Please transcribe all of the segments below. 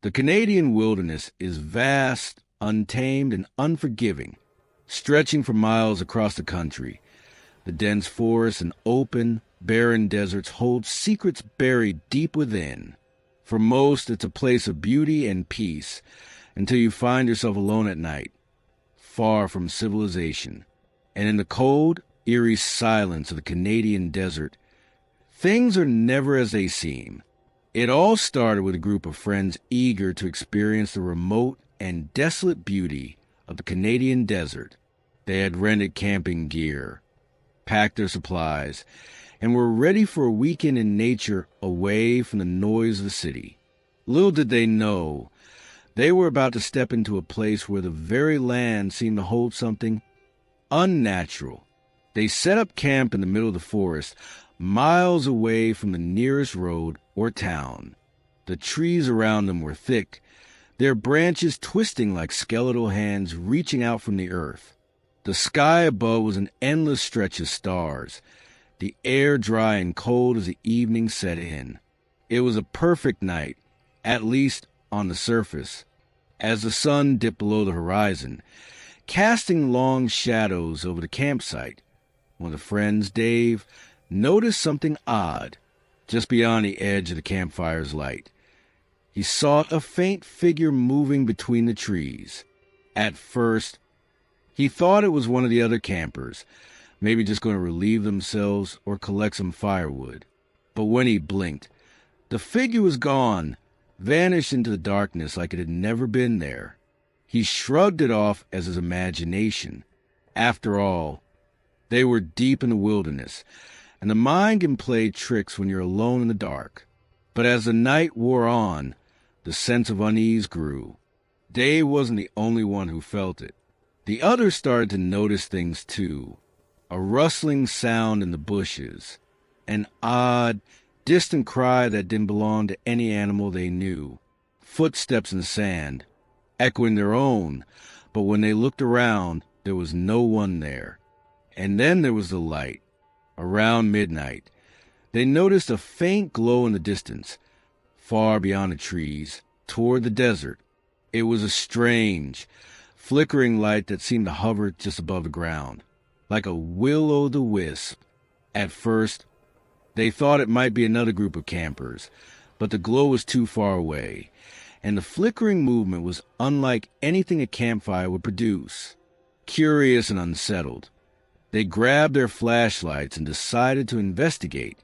The Canadian wilderness is vast, untamed, and unforgiving, stretching for miles across the country. The dense forests and open, barren deserts hold secrets buried deep within. For most, it's a place of beauty and peace, until you find yourself alone at night, far from civilization. And in the cold, eerie silence of the Canadian desert, things are never as they seem. It all started with a group of friends eager to experience the remote and desolate beauty of the Canadian desert. They had rented camping gear, packed their supplies, and were ready for a weekend in nature away from the noise of the city. Little did they know, they were about to step into a place where the very land seemed to hold something unnatural. They set up camp in the middle of the forest, miles away from the nearest road or town. The trees around them were thick, their branches twisting like skeletal hands reaching out from the earth. The sky above was an endless stretch of stars, the air dry and cold as the evening set in. It was a perfect night, at least on the surface, as the sun dipped below the horizon, casting long shadows over the campsite. One of the friends, Dave, noticed something odd just beyond the edge of the campfire's light. He saw a faint figure moving between the trees. At first, he thought it was one of the other campers, maybe just going to relieve themselves or collect some firewood. But when he blinked, the figure was gone, vanished into the darkness like it had never been there. He shrugged it off as his imagination. After all, they were deep in the wilderness, and the mind can play tricks when you're alone in the dark. But as the night wore on, the sense of unease grew. Dave wasn't the only one who felt it. The others started to notice things too. A rustling sound in the bushes, an odd, distant cry that didn't belong to any animal they knew, footsteps in the sand, echoing their own, but when they looked around, there was no one there. And then there was the light. Around midnight, they noticed a faint glow in the distance, far beyond the trees, toward the desert. It was a strange, flickering light that seemed to hover just above the ground, like a will-o'-the-wisp. At first, they thought it might be another group of campers, but the glow was too far away, and the flickering movement was unlike anything a campfire would produce. Curious and unsettled, they grabbed their flashlights and decided to investigate,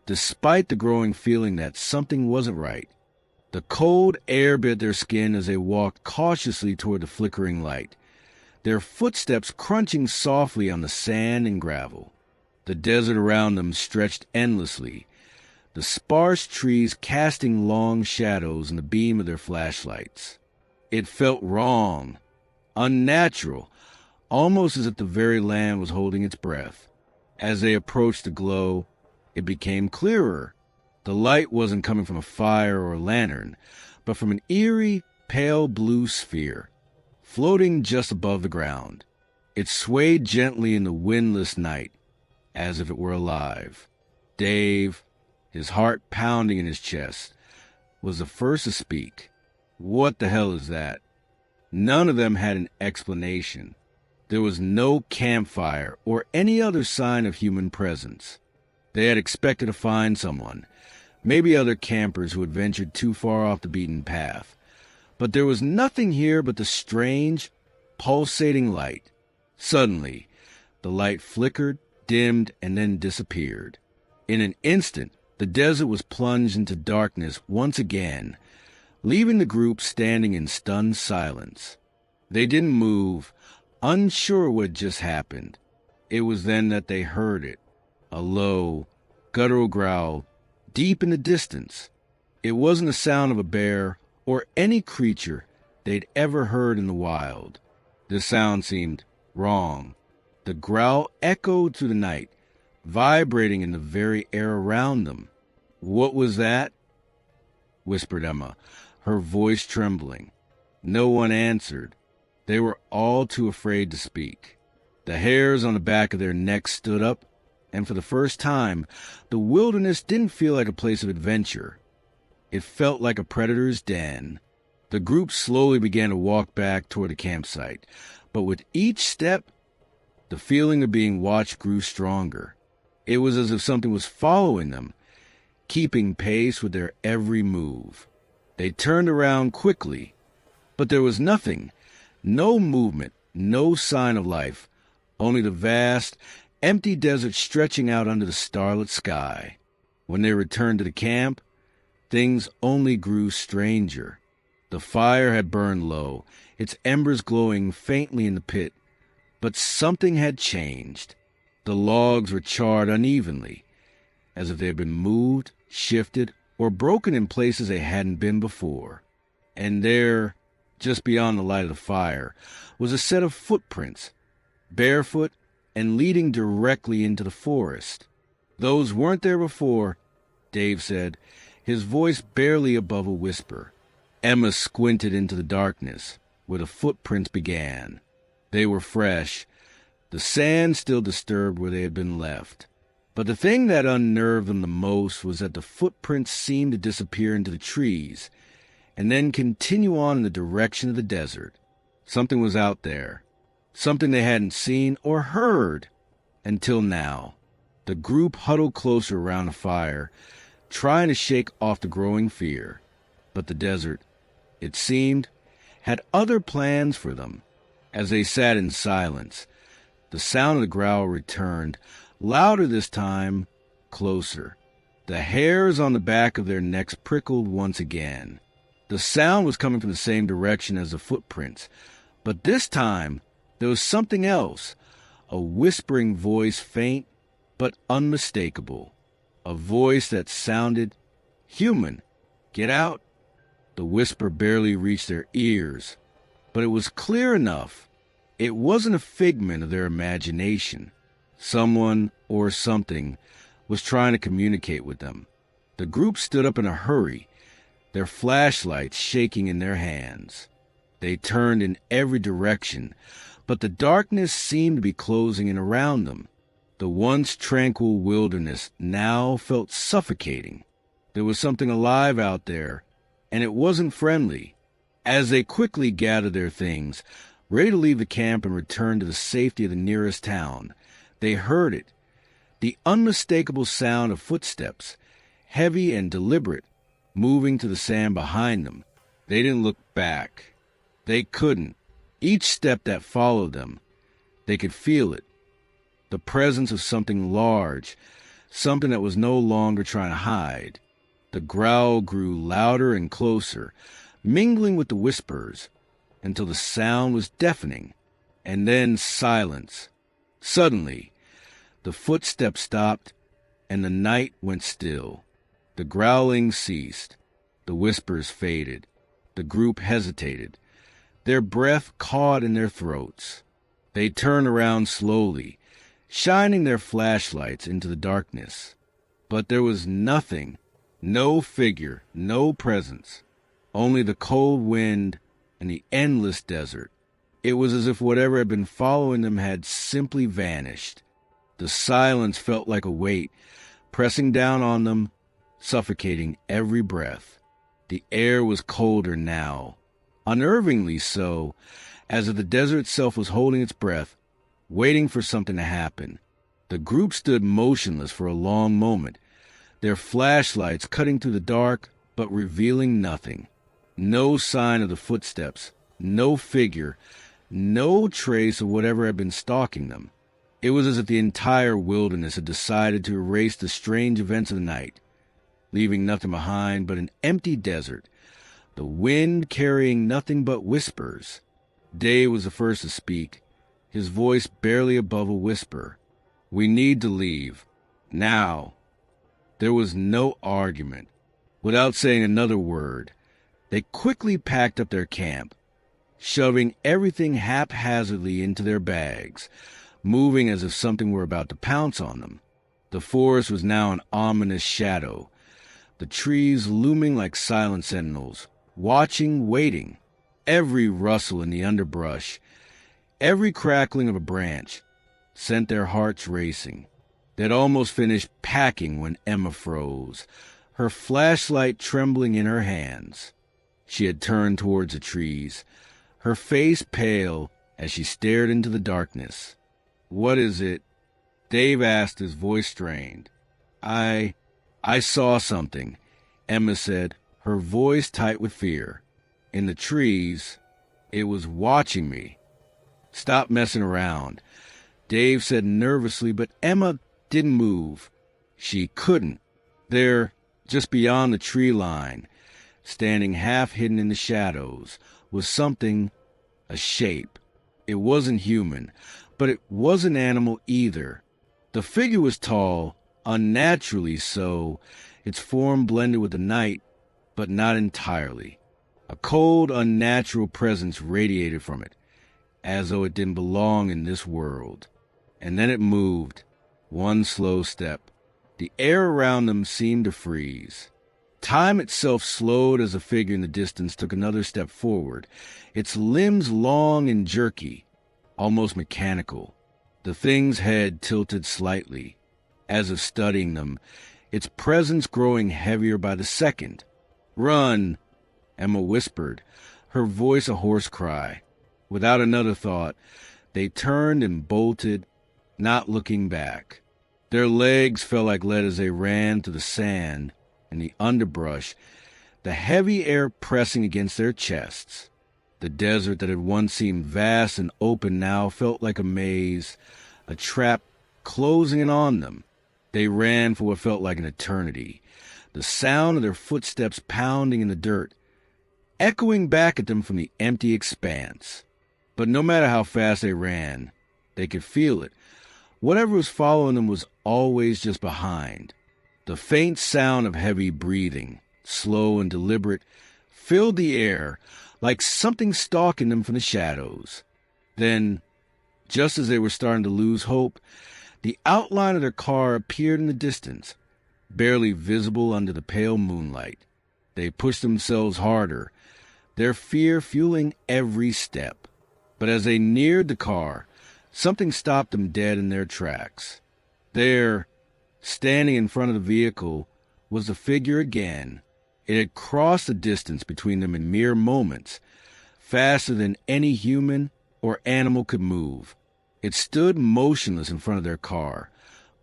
despite the growing feeling that something wasn't right. The cold air bit their skin as they walked cautiously toward the flickering light, their footsteps crunching softly on the sand and gravel. The desert around them stretched endlessly, the sparse trees casting long shadows in the beam of their flashlights. It felt wrong, unnatural, almost as if the very land was holding its breath. As they approached the glow, it became clearer. The light wasn't coming from a fire or a lantern, but from an eerie, pale blue sphere, floating just above the ground. It swayed gently in the windless night, as if it were alive. Dave, his heart pounding in his chest, was the first to speak. "What the hell is that?" None of them had an explanation. There was no campfire or any other sign of human presence. They had expected to find someone, maybe other campers who had ventured too far off the beaten path. But there was nothing here but the strange, pulsating light. Suddenly, the light flickered, dimmed, and then disappeared. In an instant, the desert was plunged into darkness once again, leaving the group standing in stunned silence. They didn't move, unsure what had just happened. It was then that they heard it, a low, guttural growl, deep in the distance. It wasn't the sound of a bear or any creature they'd ever heard in the wild. The sound seemed wrong. The growl echoed through the night, vibrating in the very air around them. "What was that?" whispered Emma, her voice trembling. No one answered. They were all too afraid to speak. The hairs on the back of their necks stood up, and for the first time, the wilderness didn't feel like a place of adventure. It felt like a predator's den. The group slowly began to walk back toward the campsite, but with each step, the feeling of being watched grew stronger. It was as if something was following them, keeping pace with their every move. They turned around quickly, but there was nothing, no movement, no sign of life, only the vast, empty desert stretching out under the starlit sky. When they returned to the camp, things only grew stranger. The fire had burned low, its embers glowing faintly in the pit, but something had changed. The logs were charred unevenly, as if they had been moved, shifted, or broken in places they hadn't been before. And there, just beyond the light of the fire, was a set of footprints, barefoot and leading directly into the forest. "Those weren't there before," Dave said, his voice barely above a whisper. Emma squinted into the darkness, where the footprints began. They were fresh, the sand still disturbed where they had been left. But the thing that unnerved them the most was that the footprints seemed to disappear into the trees, and then continue on in the direction of the desert. Something was out there, something they hadn't seen or heard until now. The group huddled closer around the fire, trying to shake off the growing fear. But the desert, it seemed, had other plans for them. As they sat in silence, the sound of the growl returned, louder this time, closer. The hairs on the back of their necks prickled once again. The sound was coming from the same direction as the footprints, but this time there was something else, a whispering voice, faint but unmistakable, a voice that sounded human. "Get out." The whisper barely reached their ears, but it was clear enough. It wasn't a figment of their imagination. Someone or something was trying to communicate with them. The group stood up in a hurry, their flashlights shaking in their hands. They turned in every direction, but the darkness seemed to be closing in around them. The once tranquil wilderness now felt suffocating. There was something alive out there, and it wasn't friendly. As they quickly gathered their things, ready to leave the camp and return to the safety of the nearest town, they heard it, the unmistakable sound of footsteps, heavy and deliberate, moving to the sand behind them. They didn't look back. They couldn't. Each step that followed them, they could feel it. The presence of something large, something that was no longer trying to hide. The growl grew louder and closer, mingling with the whispers, until the sound was deafening, and then silence. Suddenly, the footsteps stopped, and the night went still. The growling ceased. The whispers faded. The group hesitated, their breath caught in their throats. They turned around slowly, shining their flashlights into the darkness. But there was nothing, no figure, no presence, only the cold wind and the endless desert. It was as if whatever had been following them had simply vanished. The silence felt like a weight, pressing down on them, suffocating every breath. The air was colder now, unnervingly so, as if the desert itself was holding its breath, waiting for something to happen. The group stood motionless for a long moment, their flashlights cutting through the dark but revealing nothing. No sign of the footsteps, no figure, no trace of whatever had been stalking them. It was as if the entire wilderness had decided to erase the strange events of the night, leaving nothing behind but an empty desert, the wind carrying nothing but whispers. Dave was the first to speak, his voice barely above a whisper. "We need to leave. Now." There was no argument. Without saying another word, they quickly packed up their camp, shoving everything haphazardly into their bags, moving as if something were about to pounce on them. The forest was now an ominous shadow, the trees looming like silent sentinels, watching, waiting. Every rustle in the underbrush, every crackling of a branch, sent their hearts racing. They'd almost finished packing when Emma froze, her flashlight trembling in her hands. She had turned towards the trees, her face pale as she stared into the darkness. "What is it?" Dave asked, his voice strained. I saw something," Emma said, her voice tight with fear. "In the trees. It was watching me." "Stop messing around," Dave said nervously, but Emma didn't move. She couldn't. There, just beyond the tree line, standing half hidden in the shadows, was something, a shape. It wasn't human, but it wasn't animal either. The figure was tall, unnaturally so, its form blended with the night, but not entirely. A cold, unnatural presence radiated from it, as though it didn't belong in this world. And then it moved, one slow step. The air around them seemed to freeze. Time itself slowed as the figure in the distance took another step forward, its limbs long and jerky, almost mechanical. The thing's head tilted slightly, as if studying them, its presence growing heavier by the second. "Run," Emma whispered, her voice a hoarse cry. Without another thought, they turned and bolted, not looking back. Their legs felt like lead as they ran through the sand and the underbrush, the heavy air pressing against their chests. The desert that had once seemed vast and open now felt like a maze, a trap closing in on them. They ran for what felt like an eternity, the sound of their footsteps pounding in the dirt, echoing back at them from the empty expanse. But no matter how fast they ran, they could feel it. Whatever was following them was always just behind. The faint sound of heavy breathing, slow and deliberate, filled the air like something stalking them from the shadows. Then, just as they were starting to lose hope, the outline of their car appeared in the distance, barely visible under the pale moonlight. They pushed themselves harder, their fear fueling every step. But as they neared the car, something stopped them dead in their tracks. There, standing in front of the vehicle, was the figure again. It had crossed the distance between them in mere moments, faster than any human or animal could move. It stood motionless in front of their car,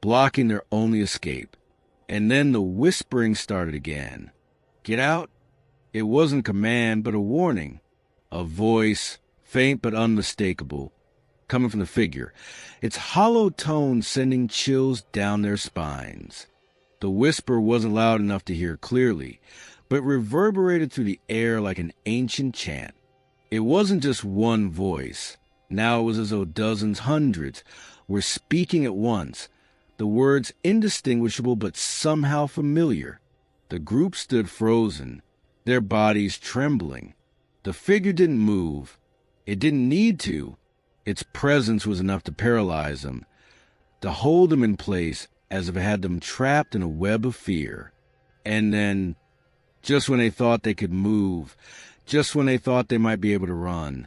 blocking their only escape. And then the whispering started again. "Get out?" It wasn't a command, but a warning. A voice, faint but unmistakable, coming from the figure, its hollow tone sending chills down their spines. The whisper wasn't loud enough to hear clearly, but reverberated through the air like an ancient chant. It wasn't just one voice. Now it was as though dozens, hundreds, were speaking at once, the words indistinguishable but somehow familiar. The group stood frozen, their bodies trembling. The figure didn't move. It didn't need to. Its presence was enough to paralyze them, to hold them in place as if it had them trapped in a web of fear. And then, just when they thought they could move, just when they thought they might be able to run,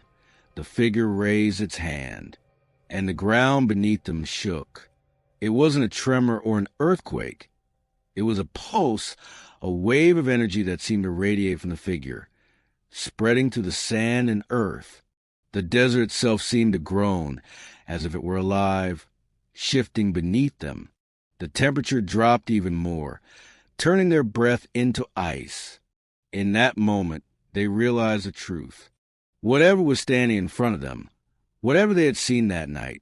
the figure raised its hand, and the ground beneath them shook. It wasn't a tremor or an earthquake. It was a pulse, a wave of energy that seemed to radiate from the figure, spreading through the sand and earth. The desert itself seemed to groan, as if it were alive, shifting beneath them. The temperature dropped even more, turning their breath into ice. In that moment, they realized the truth. Whatever was standing in front of them, whatever they had seen that night,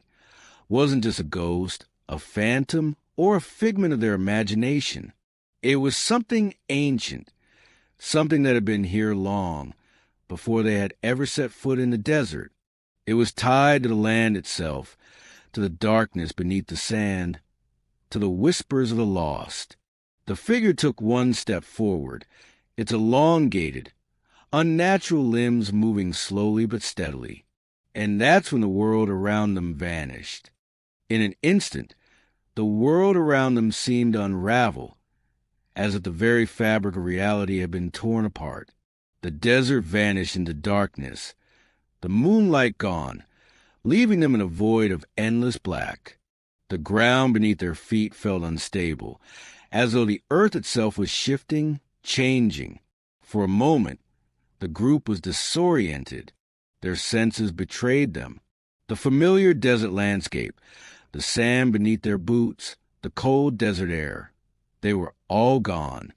wasn't just a ghost, a phantom, or a figment of their imagination. It was something ancient, something that had been here long, before they had ever set foot in the desert. It was tied to the land itself, to the darkness beneath the sand, to the whispers of the lost. The figure took one step forward, its elongated, unnatural limbs moving slowly but steadily. And that's when the world around them vanished. In an instant, the world around them seemed to unravel, as if the very fabric of reality had been torn apart. The desert vanished into darkness, the moonlight gone, leaving them in a void of endless black. The ground beneath their feet felt unstable, as though the earth itself was shifting, changing. For a moment, the group was disoriented. Their senses betrayed them. The familiar desert landscape, the sand beneath their boots, the cold desert air, they were all gone.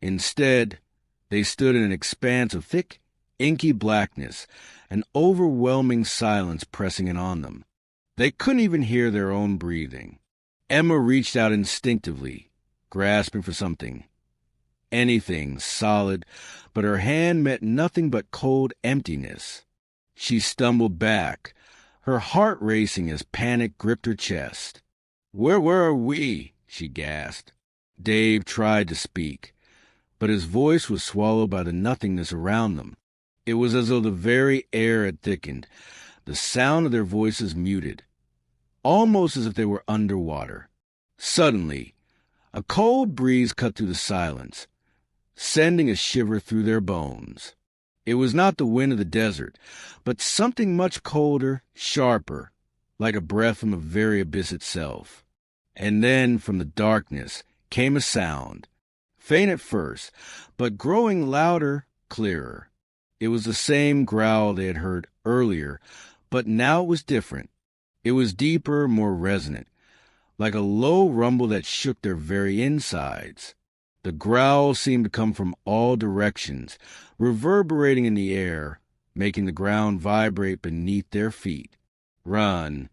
Instead, they stood in an expanse of thick, inky blackness, an overwhelming silence pressing in on them. They couldn't even hear their own breathing. Emma reached out instinctively, grasping for something. Anything solid, but her hand met nothing but cold emptiness. She stumbled back, her heart racing as panic gripped her chest. "Where were we?" she gasped. Dave tried to speak, but his voice was swallowed by the nothingness around them. It was as though the very air had thickened, the sound of their voices muted, almost as if they were underwater. Suddenly, a cold breeze cut through the silence, sending a shiver through their bones. It was not the wind of the desert, but something much colder, sharper, like a breath from the very abyss itself. And then, from the darkness, came a sound, faint at first, but growing louder, clearer. It was the same growl they had heard earlier, but now it was different. It was deeper, more resonant, like a low rumble that shook their very insides. The growl seemed to come from all directions, reverberating in the air, making the ground vibrate beneath their feet. "Run!"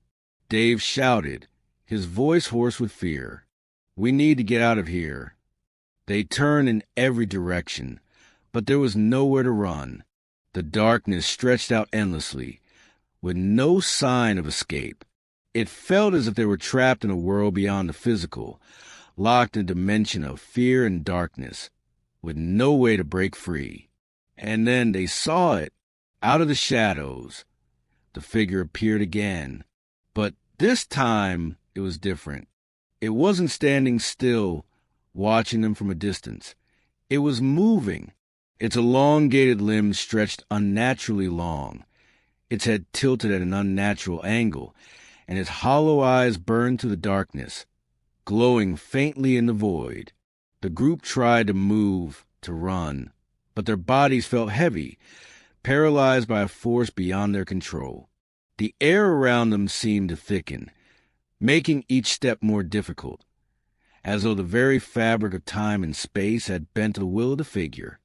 Dave shouted, his voice hoarse with fear. "We need to get out of here." They turned in every direction, but there was nowhere to run. The darkness stretched out endlessly, with no sign of escape. It felt as if they were trapped in a world beyond the physical, locked in a dimension of fear and darkness, with no way to break free. And then they saw it, out of the shadows. The figure appeared again, but this time it was different. It wasn't standing still, watching them from a distance. It was moving. Its elongated limbs stretched unnaturally long, its head tilted at an unnatural angle, and its hollow eyes burned through the darkness, glowing faintly in the void. The group tried to move, to run, but their bodies felt heavy, paralyzed by a force beyond their control. The air around them seemed to thicken, making each step more difficult, as though the very fabric of time and space had bent to the will of the figure.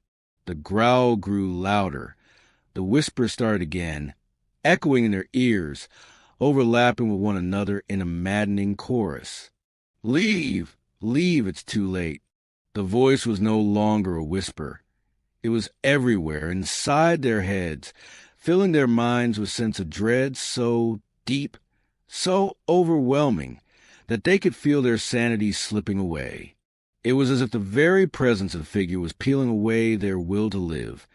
The growl grew louder. The whispers started again, echoing in their ears, overlapping with one another in a maddening chorus. "Leave! Leave! It's too late." The voice was no longer a whisper. It was everywhere, inside their heads, filling their minds with a sense of dread so deep, so overwhelming, that they could feel their sanity slipping away. It was as if the very presence of the figure was peeling away their will to live,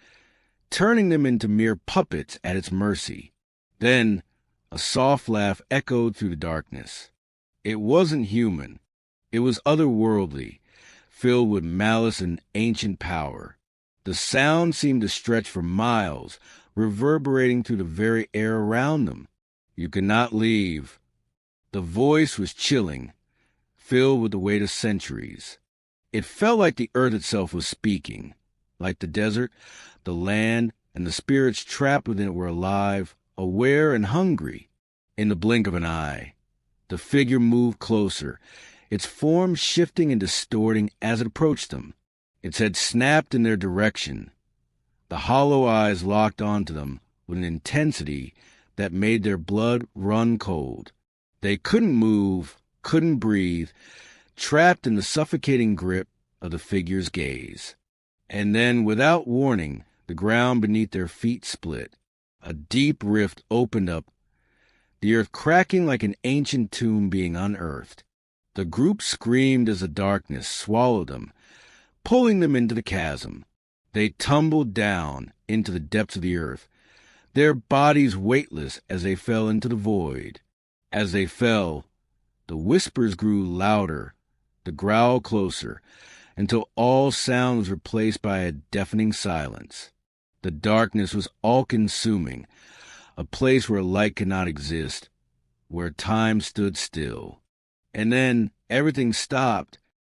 turning them into mere puppets at its mercy. Then a soft laugh echoed through the darkness. It wasn't human. It was otherworldly, filled with malice and ancient power. The sound seemed to stretch for miles, reverberating through the very air around them. "You cannot leave." The voice was chilling, filled with the weight of centuries. It felt like the earth itself was speaking, like the desert, the land, and the spirits trapped within it were alive, aware and hungry. In the blink of an eye, the figure moved closer, its form shifting and distorting as it approached them. Its head snapped in their direction. The hollow eyes locked onto them with an intensity that made their blood run cold. They couldn't move, couldn't breathe, trapped in the suffocating grip of the figure's gaze. And then, without warning, the ground beneath their feet split. A deep rift opened up, the earth cracking like an ancient tomb being unearthed. The group screamed as the darkness swallowed them, pulling them into the chasm. They tumbled down into the depths of the earth, their bodies weightless as they fell into the void. As they fell, the whispers grew louder, the growl closer, until all sound was replaced by a deafening silence. The darkness was all-consuming, a place where light could not exist, where time stood still. And then everything stopped,